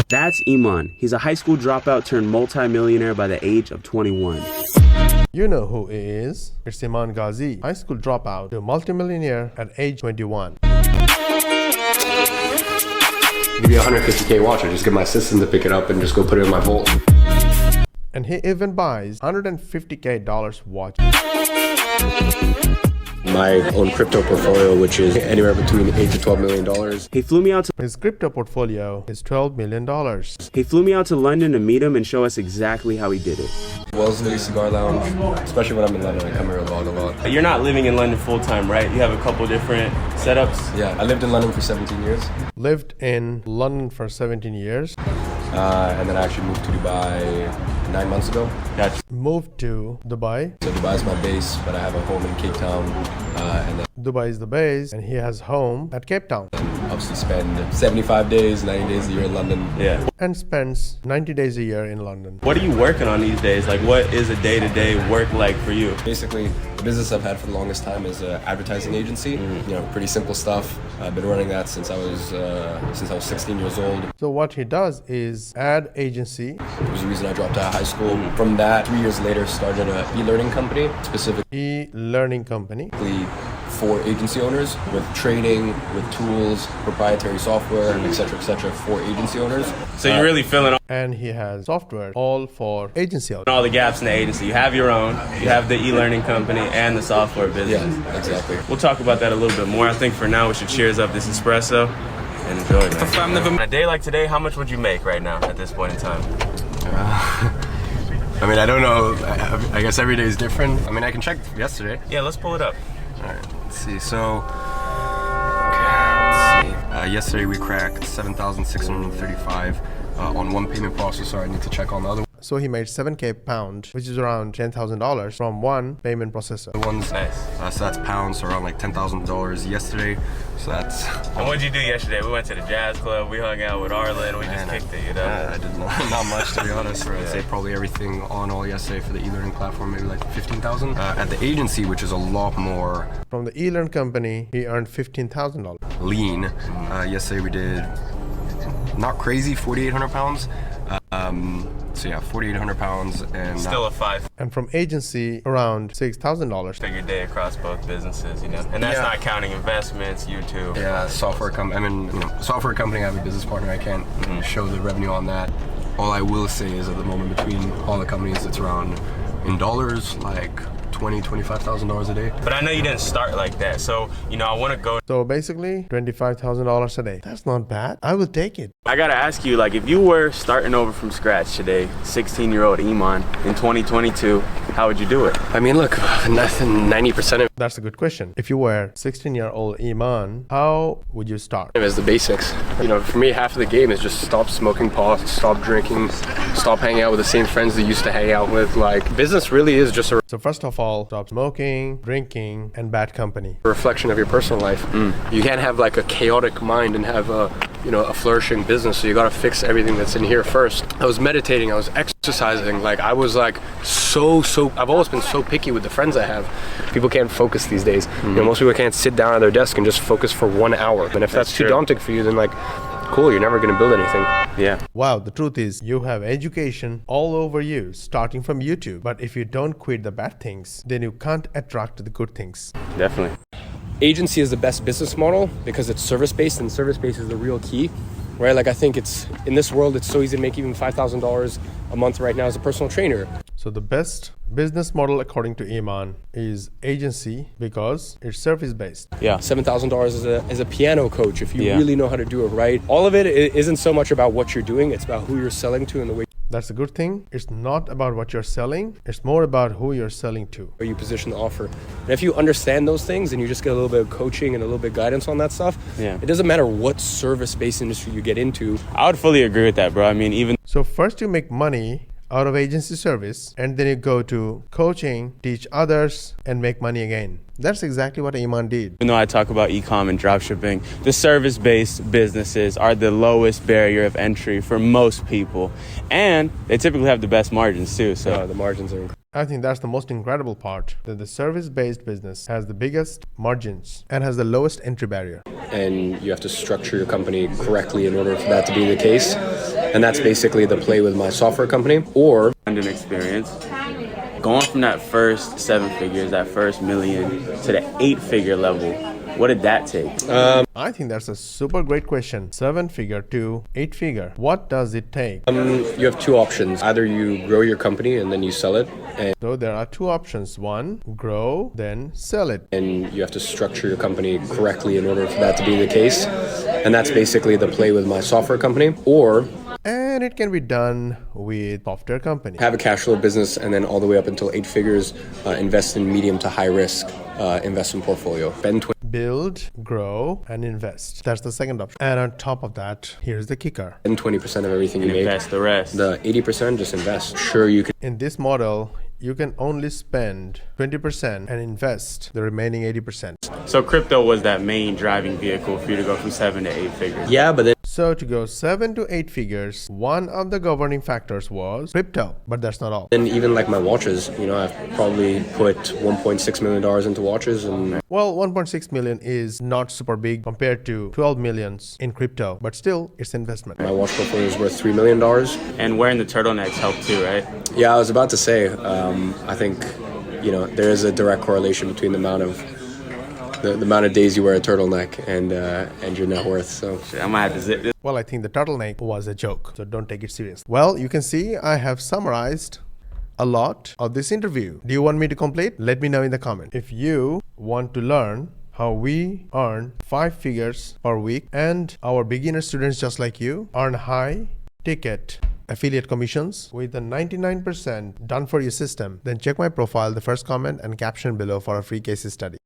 That's Iman. He's a high school dropout turned multi-millionaire by the age of 21. You know who he is. It's Iman Ghazi, high school dropout to multimillionaire at age 21. Give me a $150K watch, I just get my assistant to pick it up and just go put it in my vault. And he even buys $150K watch. My own crypto portfolio, which is anywhere between $8 to $12 million. He flew me out to His crypto portfolio is $12 million. He flew me out to London to meet him and show us exactly how he did it. Wellesley Cigar Lounge, especially when I'm in London, I come here a lot. You're not living in London full time, right? You have a couple different setups. Yeah, I lived in London for 17 years. Lived in London for 17 years. And then I actually moved to Dubai 9 months ago. Gotcha. Moved to Dubai. So Dubai is my base, but I have a home in Cape Town. And then Dubai is the base, and he has home at Cape Town. obviously spend 75 days, 90 days a year in London. Yeah. And spends 90 days a year in London. What are you working on these days? Like, what is a day-to-day work like for you? Basically, the business I've had for the longest time is an advertising agency. You know, pretty simple stuff. I've been running that since I was 16 years old. So what he does is ad agency. It was the reason I dropped out of high school. From that, 3 years later, started an e-learning company, specifically E-learning company. for agency owners with training, with tools, proprietary software, etc., for agency owners. So you're really filling And he has software all for agency owners. all the gaps in the agency. You have your own, you have the e-learning company and the software business. Yeah, exactly. We'll talk about that a little bit more. I think for now we should cheers up this espresso and enjoy it, man. On a day like today, how much would you make right now at this point in time? I mean, I don't know. I guess every day is different. I mean, I can check yesterday. Yeah, let's pull it up. All right, let's see. So, okay, let's see. Yesterday we cracked 7,635 on one payment processor. I need to check on the other So he made 7K pound, which is around $10,000 from one payment processor. ones. Nice. So that's pounds, so around like $10,000 yesterday. So that's. And what'd you do yesterday? We went to the jazz club, we hung out with Arlen, we just kicked it, you know? I did not much, to be honest. I'd say probably everything on all yesterday for the e-learning platform, maybe like 15,000. At the agency, which is a lot more From the e-learn company, he earned $15,000. lean. Yesterday we did not crazy 4,800 pounds. So yeah, 4,800 pounds and Still a five And from agency, around $6,000. figure day across both businesses, you know? And that's Yeah. not counting investments, YouTube. yeah, software company. I mean, you know, software company. I have a business partner. I can't show the revenue on that. All I will say is at the moment between all the companies, it's around in dollars like $25,000 a day. But I know you didn't start like that, so, you know, I want to go. So basically, $25,000 a day. That's not bad. I will take it. I gotta ask you, like, if you were starting over from scratch today, 16-year-old Iman in 2022, how would you do it? I mean, look, nothing. 90% of That's a good question. If you were 16-year-old Iman, how would you start? it is the basics. You know, for me, half of the game is just stop smoking pot, stop drinking, stop hanging out with the same friends that you used to hang out with. Like, business really is just a So first of all, stop smoking, drinking, and bad company. reflection of your personal life. You can't have like a chaotic mind and have a flourishing business. So you got to fix everything that's in here first. I was meditating, I was exercising. Like I was like so I've always been so picky with the friends I have. People can't focus these days. You know, most people can't sit down at their desk and just focus for 1 hour. And if that's too true. daunting for you, then like, cool, you're never going to build anything. Yeah. Wow, the truth is you have education all over you, starting from YouTube. But if you don't quit the bad things, then you can't attract the good things. Definitely. Agency is the best business model because it's service-based, and service-based is the real key, right? Like I think it's in this world, it's so easy to make even $5,000 a month right now as a personal trainer. So the best business model according to Iman is agency because it's service-based. Yeah. $7,000 as a piano coach if you Yeah. really know how to do it right. All of it isn't so much about what you're doing, it's about who you're selling to and the way That's a good thing. It's not about what you're selling. It's more about who you're selling to. you position the offer. And if you understand those things and you just get a little bit of coaching and a little bit of guidance on that stuff, Yeah. it doesn't matter what service-based industry you get into. I would fully agree with that, bro. I mean, even So first you make money out of agency service, and then you go to coaching, teach others, and make money again. That's exactly what Iman did. though I talk about e-com and dropshipping, the service-based businesses are the lowest barrier of entry for most people. And they typically have the best margins too. So The margins are incredible. I think that's the most incredible part, that the service-based business has the biggest margins and has the lowest entry barrier. And you have to structure your company correctly in order for that to be the case. and that's basically the play with my software company. Or London experience. Going from that first 7 figures, that first million, to the 8-figure level, what did that take? I think that's a super great question. 7-figure to 8-figure. What does it take? you have two options. Either you grow your company and then you sell it, So there are two options. One, grow, then sell it. and you have to structure your company correctly in order for that to be the case. And that's basically the play with my software company. Or And it can be done with software company. have a cash flow business and then all the way up until 8 figures, invest in medium to high risk investment portfolio. Spend Build, grow, and invest. That's the second option. And on top of that, here's the kicker. 20% of everything you And make. invest the rest. The 80% just invest. Sure, you can In this model, you can only spend 20% and invest the remaining 80%. So crypto was that main driving vehicle for you to go from 7 to 8 figures. Yeah, but then So to go 7 to 8 figures, one of the governing factors was crypto, but that's not all. even like my watches, I've probably put $1.6 million into watches, and Well, 1.6 million is not super big compared to 12 millions in crypto, but still, it's investment. my watch portfolio is worth $3 million. And wearing the turtlenecks helped too, right? Yeah, I was about to say, I think, there is a direct correlation between the amount of days you wear a turtleneck and your net worth. So I might have to zip this. Well, I think the turtleneck was a joke, so don't take it serious. Well, you can see I have summarized a lot of this interview. Do you want me to complete? Let me know in the comment. If you want to learn how we earn 5 figures per week and our beginner students just like you earn high ticket affiliate commissions with a 99% done for you system, then check my profile, the first comment and caption below for a free case study.